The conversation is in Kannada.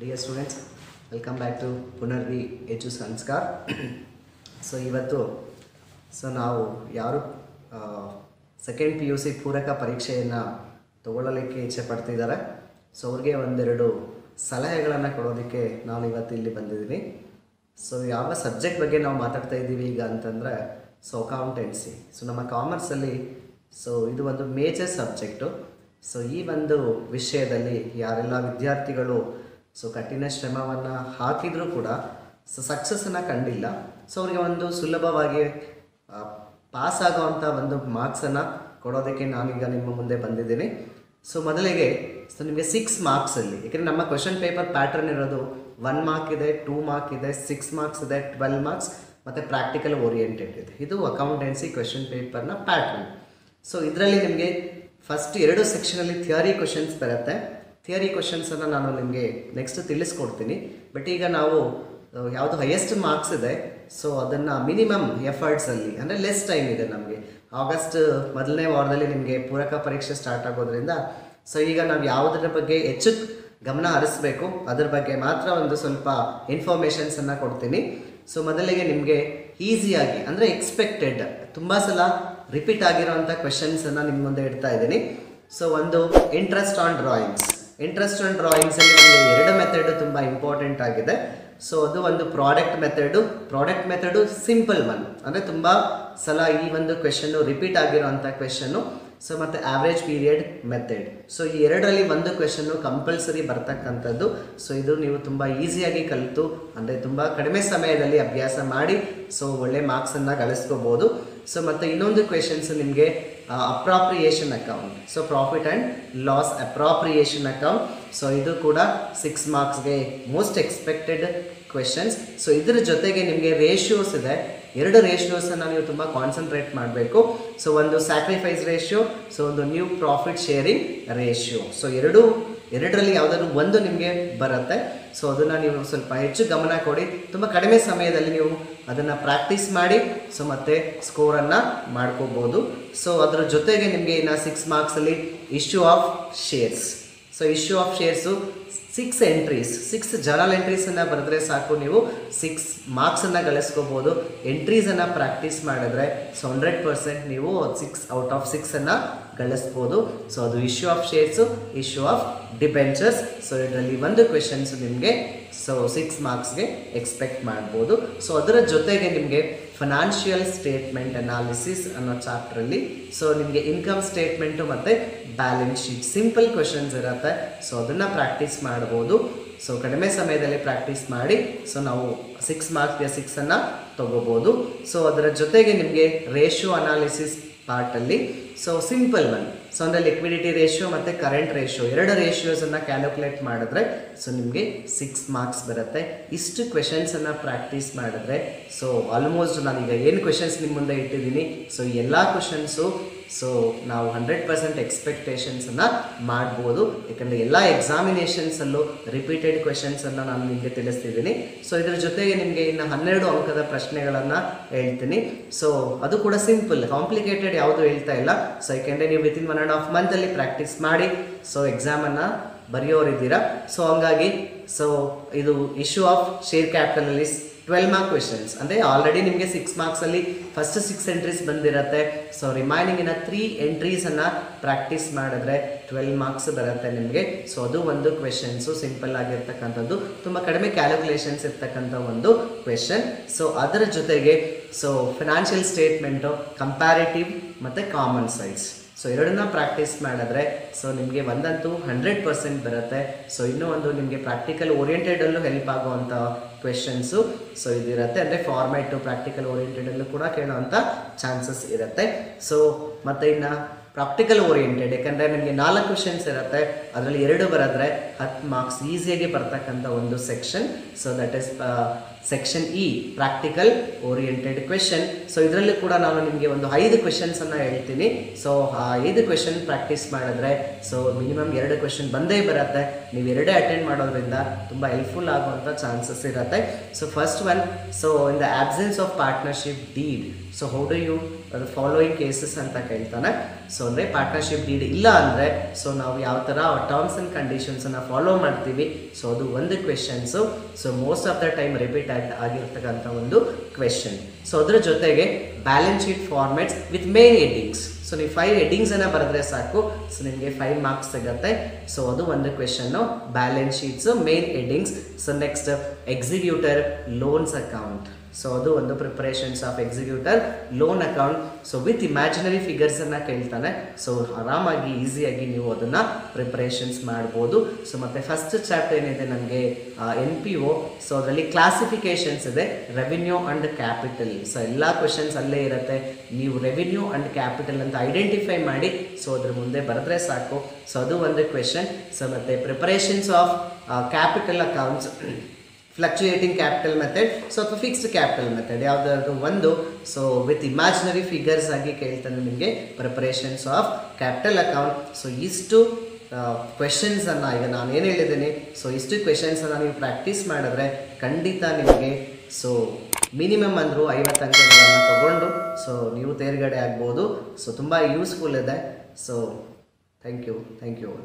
Dear students, welcome back to Punarvi Edu Sanskar. So ಇವತ್ತು ನಾವು ಯಾರು ಸೆಕೆಂಡ್ ಪಿ ಯು ಸಿ ಪೂರಕ ಪರೀಕ್ಷೆಯನ್ನು ತಗೊಳ್ಳಲಿಕ್ಕೆ ಇಚ್ಛೆ ಪಡ್ತಿದ್ದಾರೆ ಸೊ ಅವ್ರಿಗೆ ಒಂದೆರಡು ಸಲಹೆಗಳನ್ನು ಕೊಡೋದಕ್ಕೆ ನಾನು ಇವತ್ತು ಇಲ್ಲಿ ಬಂದಿದ್ದೀನಿ. ಸೊ ಯಾವ ಸಬ್ಜೆಕ್ಟ್ ಬಗ್ಗೆ ನಾವು ಮಾತಾಡ್ತಾ ಇದ್ದೀವಿ ಈಗ ಅಂತಂದರೆ ಸೊ ಅಕೌಂಟೆನ್ಸಿ. ಸೊ ನಮ್ಮ ಕಾಮರ್ಸಲ್ಲಿ ಸೊ ಇದು ಒಂದು ಮೇಜರ್ ಸಬ್ಜೆಕ್ಟು. ಸೊ ಈ ಒಂದು ವಿಷಯದಲ್ಲಿ ಯಾರೆಲ್ಲ ವಿದ್ಯಾರ್ಥಿಗಳು ಸೊ ಕಠಿಣ ಶ್ರಮವನ್ನು ಹಾಕಿದರೂ ಕೂಡ ಸೊ ಸಕ್ಸಸ್ಸನ್ನು ಕಂಡಿಲ್ಲ, ಸೊ ಅವರಿಗೆ ಒಂದು ಸುಲಭವಾಗಿ ಪಾಸ್ ಆಗೋವಂಥ ಒಂದು ಮಾರ್ಕ್ಸನ್ನು ಕೊಡೋದಕ್ಕೆ ನಾನೀಗ ನಿಮ್ಮ ಮುಂದೆ ಬಂದಿದ್ದೀನಿ. ಸೊ ಮೊದಲಿಗೆ ಸೊ ನಿಮಗೆ 6 ಮಾರ್ಕ್ಸಲ್ಲಿ, ಏಕೆಂದರೆ ನಮ್ಮ ಕ್ವೆಶನ್ ಪೇಪರ್ ಪ್ಯಾಟರ್ನ್ ಇರೋದು 1 ಮಾರ್ಕ್ ಇದೆ, 2 ಮಾರ್ಕ್ ಇದೆ, 6 ಮಾರ್ಕ್ಸ್ ಇದೆ, 12 ಮಾರ್ಕ್ಸ್ ಮತ್ತು ಪ್ರಾಕ್ಟಿಕಲ್ ಓರಿಯೆಂಟೆಡ್ ಇದೆ. ಇದು ಅಕೌಂಟೆನ್ಸಿ ಕ್ವೆಶನ್ ಪೇಪರ್ನ ಪ್ಯಾಟರ್ನ್. ಸೊ ಇದರಲ್ಲಿ ನಿಮಗೆ ಫಸ್ಟ್ 2 ಸೆಕ್ಷನಲ್ಲಿ ಥಿಯರಿ ಕ್ವೆಶನ್ಸ್ ಬರುತ್ತೆ. ಥಿಯರಿ ಕ್ವೆಶನ್ಸನ್ನು ನಾನು ನಿಮಗೆ ನೆಕ್ಸ್ಟ್ ತಿಳಿಸ್ಕೊಡ್ತೀನಿ. ಬಟ್ ಈಗ ನಾವು ಯಾವುದು ಹೈಯೆಸ್ಟ್ ಮಾರ್ಕ್ಸ್ ಇದೆ ಸೊ ಅದನ್ನು ಮಿನಿಮಮ್ ಎಫರ್ಟ್ಸಲ್ಲಿ, ಅಂದರೆ ಲೆಸ್ ಟೈಮ್ ಇದೆ ನಮಗೆ. ಆಗಸ್ಟ್ ಮೊದಲನೇ ವಾರದಲ್ಲಿ ನಿಮಗೆ ಪೂರಕ ಪರೀಕ್ಷೆ ಸ್ಟಾರ್ಟ್ ಆಗೋದ್ರಿಂದ ಸೊ ಈಗ ನಾವು ಯಾವುದರ ಬಗ್ಗೆ ಹೆಚ್ಚು ಗಮನ ಹರಿಸಬೇಕು ಅದ್ರ ಬಗ್ಗೆ ಮಾತ್ರ ಒಂದು ಸ್ವಲ್ಪ ಇನ್ಫಾರ್ಮೇಷನ್ಸನ್ನು ಕೊಡ್ತೀನಿ. ಸೊ ಮೊದಲಿಗೆ ನಿಮಗೆ ಈಸಿಯಾಗಿ, ಅಂದರೆ ಎಕ್ಸ್ಪೆಕ್ಟೆಡ್, ತುಂಬ ಸಲ ರಿಪೀಟ್ ಆಗಿರೋವಂಥ ಕ್ವೆಶನ್ಸನ್ನು ನಿಮ್ಮ ಮುಂದೆ ಇಡ್ತಾ ಇದ್ದೀನಿ. ಸೊ ಒಂದು interest on drawings. Interest on ಡ್ರಾಯಿಂಗ್ಸಲ್ಲಿ ನಿಮಗೆ 2 ಮೆಥಡ್ ತುಂಬ ಇಂಪಾರ್ಟೆಂಟ್ ಆಗಿದೆ. ಸೊ ಅದು ಒಂದು ಪ್ರಾಡಕ್ಟ್ ಮೆಥಡು ಸಿಂಪಲ್ ಒನ್, ಅಂದರೆ ತುಂಬ ಸಲ ಈ ಒಂದು ಕ್ವೆಶನ್ನು ರಿಪೀಟ್ ಆಗಿರೋವಂಥ ಕ್ವೆಶನ್ನು. ಸೊ ಮತ್ತು ಆವ್ರೇಜ್ ಪೀರಿಯಡ್ ಮೆಥಡ್. ಸೊ ಈ 2ರಲ್ಲಿ ಒಂದು ಕ್ವೆಶನ್ನು ಕಂಪಲ್ಸರಿ ಬರ್ತಕ್ಕಂಥದ್ದು. ಸೊ ಇದು ನೀವು ತುಂಬ ಈಸಿಯಾಗಿ ಕಲಿತು, ಅಂದರೆ ತುಂಬ ಕಡಿಮೆ ಸಮಯದಲ್ಲಿ ಅಭ್ಯಾಸ ಮಾಡಿ ಸೊ ಒಳ್ಳೆ ಮಾರ್ಕ್ಸನ್ನು ಗಳಿಸ್ಕೋಬೋದು. ಸೊ ಮತ್ತು ಇನ್ನೊಂದು ಕ್ವೆಶನ್ಸ್ ನಿಮಗೆ appropriation account. So profit and loss appropriation account. So ಇದು ಕೂಡ 6 ಮಾರ್ಕ್ಸ್ಗೆ ಮೋಸ್ಟ್ ಎಕ್ಸ್ಪೆಕ್ಟೆಡ್ ಕ್ವೆಶನ್ಸ್. ಸೊ ಇದರ ಜೊತೆಗೆ ನಿಮಗೆ ರೇಷಿಯೋಸ್ ಇದೆ. 2 ರೇಷಿಯೋಸನ್ನು ನೀವು ತುಂಬ ಕಾನ್ಸಂಟ್ರೇಟ್ ಮಾಡಬೇಕು. ಸೊ ಒಂದು ಸ್ಯಾಕ್ರಿಫೈಸ್ ರೇಷಿಯೋ, ಸೊ ಒಂದು new profit sharing ratio. So ಎರಡರಲ್ಲಿ ಯಾವುದಾದ್ರು ಒಂದು ನಿಮಗೆ ಬರುತ್ತೆ. ಸೊ ಅದನ್ನು ನೀವು ಸ್ವಲ್ಪ ಹೆಚ್ಚು ಗಮನ ಕೊಡಿ, ತುಂಬ ಕಡಿಮೆ ಸಮಯದಲ್ಲಿ ನೀವು ಅದನ್ನು ಪ್ರಾಕ್ಟೀಸ್ ಮಾಡಿ ಸೊ ಮತ್ತು ಸ್ಕೋರನ್ನು ಮಾಡ್ಕೋಬೋದು. ಸೊ ಅದರ ಜೊತೆಗೆ ನಿಮಗೆ ಇನ್ನು 6 ಮಾರ್ಕ್ಸಲ್ಲಿ issue of shares. So issue of shares 6 entries, 6 journal ಎಂಟ್ರೀಸನ್ನು ಬರೆದ್ರೆ ಸಾಕು, ನೀವು 6 ಮಾರ್ಕ್ಸನ್ನು ಗಳಿಸ್ಕೋಬೋದು. ಎಂಟ್ರೀಸನ್ನು ಪ್ರಾಕ್ಟೀಸ್ ಮಾಡಿದ್ರೆ ಸೊ 100% ನೀವು 6 ಔಟ್ ಆಫ್ 6 ಗಳಿಸ್ಬೋದು. ಸೊ ಅದು issue of shares, issue of debentures. So ಇದರಲ್ಲಿ ಒಂದು ಕ್ವೆಶನ್ಸ್ ನಿಮಗೆ ಸೊ 6 ಮಾರ್ಕ್ಸ್ಗೆ ಎಕ್ಸ್ಪೆಕ್ಟ್ ಮಾಡ್ಬೋದು. ಸೊ ಅದರ ಜೊತೆಗೆ ನಿಮಗೆ ಫೈನಾನ್ಷಿಯಲ್ ಸ್ಟೇಟ್ಮೆಂಟ್ ಅನಾಲಿಸಿಸ್ ಅನ್ನೋ ಚಾಪ್ಟ್ರಲ್ಲಿ ಸೊ ನಿಮಗೆ ಇನ್ಕಮ್ ಸ್ಟೇಟ್ಮೆಂಟು ಮತ್ತು ಬ್ಯಾಲೆನ್ಸ್ ಶೀಟ್ ಸಿಂಪಲ್ ಕ್ವೆಶನ್ಸ್ ಇರುತ್ತೆ. ಸೊ ಅದನ್ನು ಪ್ರಾಕ್ಟೀಸ್ ಮಾಡ್ಬೋದು. ಸೊ ಕಡಿಮೆ ಸಮಯದಲ್ಲಿ ಪ್ರಾಕ್ಟೀಸ್ ಮಾಡಿ ಸೊ ನಾವು 6 ಮಾರ್ಕ್ಸ್ಗೆ 6 ತೊಗೋಬೋದು. ಸೊ ಅದರ ಜೊತೆಗೆ ನಿಮಗೆ ರೇಷಿಯೋ ಅನಾಲಿಸಿಸ್ ಪಾರ್ಟಲ್ಲಿ ಸೊ ಸಿಂಪಲ್ ಒನ್, ಸೊ ಅಂದರೆ ಲಿಕ್ವಿಡಿಟಿ ರೇಷಿಯೋ ಮತ್ತು ಕರೆಂಟ್ ರೇಷಿಯೋ, 2 ರೇಷಿಯೋಸನ್ನು ಕ್ಯಾಲ್ಕುಲೇಟ್ ಮಾಡಿದ್ರೆ ಸೊ ನಿಮಗೆ 6 ಮಾರ್ಕ್ಸ್ ಬರುತ್ತೆ. ಇಷ್ಟು ಕ್ವೆಶನ್ಸನ್ನು ಪ್ರಾಕ್ಟೀಸ್ ಮಾಡಿದ್ರೆ ಸೊ ಆಲ್ಮೋಸ್ಟ್ ನಾನೀಗ ಏನು ಕ್ವೆಶನ್ಸ್ ನಿಮ್ಮ ಮುಂದೆ ಇಟ್ಟಿದ್ದೀನಿ ಸೊ ಎಲ್ಲ ಕ್ವೆಶನ್ಸು ಸೊ ನಾವು 100% ಎಕ್ಸ್ಪೆಕ್ಟೇಷನ್ಸನ್ನು ಮಾಡ್ಬೋದು. ಯಾಕಂದರೆ ಎಲ್ಲ ಎಕ್ಸಾಮಿನೇಷನ್ಸಲ್ಲೂ ರಿಪೀಟೆಡ್ ಕ್ವೆಶನ್ಸನ್ನು ನಾನು ನಿಮಗೆ ತಿಳಿಸ್ತಿದ್ದೀನಿ. ಸೊ ಇದರ ಜೊತೆಗೆ ನಿಮಗೆ ಇನ್ನು 12 ಅಂಕದ ಪ್ರಶ್ನೆಗಳನ್ನು ಹೇಳ್ತೀನಿ. ಸೊ ಅದು ಕೂಡ ಸಿಂಪಲ್, ಕಾಂಪ್ಲಿಕೇಟೆಡ್ ಯಾವುದು ಹೇಳ್ತಾ ಇಲ್ಲ. ಸೊ ಯಾಕೆಂದರೆ ನೀವು ವಿತಿನ್ 1.5 ಮಂತಲ್ಲಿ ಪ್ರಾಕ್ಟೀಸ್ ಮಾಡಿ ಸೊ ಎಕ್ಸಾಮನ್ನು ಬರೆಯೋರಿದ್ದೀರಾ. ಸೊ ಹಂಗಾಗಿ ಸೊ ಇದು ಇಶ್ಯೂ ಆಫ್ ಶೇರ್ ಕ್ಯಾಪಿಟಲಲ್ಲಿ 12 ಮಾರ್ಕ್ ಕ್ವೆಶನ್ಸ್, ಅಂದರೆ ಆಲ್ರೆಡಿ ನಿಮಗೆ 6 ಮಾರ್ಕ್ಸಲ್ಲಿ ಫಸ್ಟ್ 6 ಎಂಟ್ರೀಸ್ ಬಂದಿರುತ್ತೆ. ಸೊ ರಿಮೈನಿಂಗ್ ಇನ್ನು 3 ಎಂಟ್ರೀಸನ್ನು ಪ್ರಾಕ್ಟೀಸ್ ಮಾಡಿದ್ರೆ 12 ಮಾರ್ಕ್ಸ್ ಬರುತ್ತೆ ನಿಮಗೆ. ಸೊ ಅದು ಒಂದು ಕ್ವೆಶನ್ಸು ಸಿಂಪಲ್ ಆಗಿರ್ತಕ್ಕಂಥದ್ದು, ತುಂಬ ಕಡಿಮೆ ಕ್ಯಾಲ್ಕುಲೇಷನ್ಸ್ ಇರ್ತಕ್ಕಂಥ ಒಂದು ಕ್ವೆಶನ್. ಸೊ ಅದರ ಜೊತೆಗೆ ಸೊ ಫೈನಾನ್ಷಿಯಲ್ ಸ್ಟೇಟ್ಮೆಂಟು, ಕಂಪ್ಯಾರಿಟಿವ್ ಮತ್ತು ಕಾಮನ್ ಸೈನ್ಸ್. ಸೊ 2 ಪ್ರಾಕ್ಟೀಸ್ ಮಾಡಿದ್ರೆ ಸೊ ನಿಮಗೆ ಒಂದಂತೂ 100% ಬರುತ್ತೆ. ಸೊ ಇನ್ನೂ ಒಂದು ನಿಮಗೆ ಪ್ರಾಕ್ಟಿಕಲ್ ಓರಿಯೆಂಟೆಡಲ್ಲೂ ಹೆಲ್ಪ್ ಆಗುವಂಥ ಕ್ವೆಶನ್ಸು ಸೊ ಇದಿರುತ್ತೆ, ಅಂದರೆ ಫಾರ್ಮ್ಯಾಟು ಪ್ರಾಕ್ಟಿಕಲ್ ಓರಿಯೆಂಟೆಡಲ್ಲೂ ಕೂಡ ಕೇಳೋವಂಥ ಚಾನ್ಸಸ್ ಇರುತ್ತೆ. ಸೊ ಮತ್ತು ಇನ್ನು ಪ್ರಾಕ್ಟಿಕಲ್ ಓರಿಯೆಂಟೆಡ್, ಯಾಕಂದರೆ ನಿಮಗೆ 4 ಕ್ವೆಶನ್ಸ್ ಇರುತ್ತೆ, ಅದರಲ್ಲಿ 2 ಬರೆದ್ರೆ 10 ಮಾರ್ಕ್ಸ್ ಈಸಿಯಾಗಿ ಬರ್ತಕ್ಕಂಥ ಒಂದು section. So that is section E, practical oriented question. So ಇದರಲ್ಲಿ ಕೂಡ ನಾನು ನಿಮಗೆ ಒಂದು 5 ಕ್ವೆಶನ್ಸನ್ನು ಹೇಳ್ತೀನಿ. ಸೊ ಆ 5 ಕ್ವೆಶನ್ ಪ್ರಾಕ್ಟೀಸ್ ಮಾಡಿದ್ರೆ ಸೊ ಮಿನಿಮಮ್ 2 ಕ್ವೆಶನ್ ಬಂದೇ ಬರುತ್ತೆ. ನೀವು 2 ಅಟೆಂಡ್ ಮಾಡೋದ್ರಿಂದ ತುಂಬ ಹೆಲ್ಪ್ಫುಲ್ ಆಗುವಂಥ ಚಾನ್ಸಸ್ ಇರುತ್ತೆ. So first one, so in the absence of partnership deed, so how do you following cases ಅಂತ ಕೇಳ್ತಾನೆ. ಸೊ ಅಂದರೆ ಪಾರ್ಟ್ನರ್ಶಿಪ್ ಡೀಡ್ ಇಲ್ಲ ಅಂದರೆ ಸೊ ನಾವು ಯಾವ ಥರ ಟರ್ಮ್ಸ್ ಆ್ಯಂಡ್ ಕಂಡೀಷನ್ಸನ್ನು ಫಾಲೋ ಮಾಡ್ತೀವಿ. ಸೊ ಅದು ಒಂದು questions. So most of the time repeat ಆಗಿರ್ತಕ್ಕಂಥ ಒಂದು ಕ್ವೆಶನ್. ಸೊ ಅದ್ರ ಜೊತೆಗೆ balance sheet formats with main headings. So ನೀವು 5 ಹೆಡ್ಡಿಂಗ್ಸನ್ನು ಬರೆದ್ರೆ ಸಾಕು, ಸೊ ನಿಮಗೆ 5 ಮಾರ್ಕ್ಸ್ ಸಿಗುತ್ತೆ. ಸೊ ಅದು ಒಂದು question, balance sheets, main headings. So next executor loans account. So ಅದು ಒಂದು preparations of executor loan account. So with imaginary ಫಿಗರ್ಸನ್ನು ಕೇಳ್ತಾನೆ. ಸೊ ಆರಾಮಾಗಿ ಈಸಿಯಾಗಿ ನೀವು ಅದನ್ನು ಪ್ರಿಪರೇಷನ್ಸ್ ಮಾಡ್ಬೋದು. ಸೊ ಮತ್ತು ಫಸ್ಟ್ ಚಾಪ್ಟರ್ ಏನಿದೆ ನಮಗೆ NPO. ಸೊ ಅದರಲ್ಲಿ ಕ್ಲಾಸಿಫಿಕೇಷನ್ಸ್ ಇದೆ, ರೆವಿನ್ಯೂ ಆ್ಯಂಡ್ ಕ್ಯಾಪಿಟಲ್. ಸೊ ಎಲ್ಲ ಕ್ವೆಶನ್ಸ್ ಅಲ್ಲೇ ಇರುತ್ತೆ. ನೀವು ರೆವಿನ್ಯೂ ಆ್ಯಂಡ್ ಕ್ಯಾಪಿಟಲ್ ಅಂತ ಐಡೆಂಟಿಫೈ ಮಾಡಿ ಸೊ ಅದ್ರ ಮುಂದೆ ಬರೆದ್ರೆ ಸಾಕು. ಸೊ ಅದು ಒಂದು ಕ್ವೆಶನ್. ಸೊ ಮತ್ತು preparations of capital accounts, fluctuating capital method, so ಅಥವಾ ಫಿಕ್ಸ್ಡ್ ಕ್ಯಾಪಿಟಲ್ ಮೆಥಡ್ ಯಾವುದಾದ್ರು ಒಂದು. ಸೊ ವಿತ್ ಇಮ್ಯಾಜಿನರಿ ಫಿಗರ್ಸ್ ಆಗಿ ಕೇಳ್ತಾನೆ ನಿಮಗೆ preparations of capital account. So ಇಷ್ಟು ಕ್ವೆಶನ್ಸನ್ನು ಈಗ ನಾನು ಏನು ಹೇಳಿದ್ದೀನಿ, ಸೊ ಇಷ್ಟು ಕ್ವೆಶನ್ಸನ್ನು ನೀವು ಪ್ರಾಕ್ಟೀಸ್ ಮಾಡಿದ್ರೆ ಖಂಡಿತ ನಿಮಗೆ ಸೊ ಮಿನಿಮಮ್ ಅಂದರೂ 50 ಅಂಕಗಳನ್ನು ತಗೊಂಡು ಸೊ ನೀವು ತೇರ್ಗಡೆ ಆಗ್ಬೋದು. ಸೊ ತುಂಬ ಯೂಸ್ಫುಲ್ ಇದೆ. So thank you.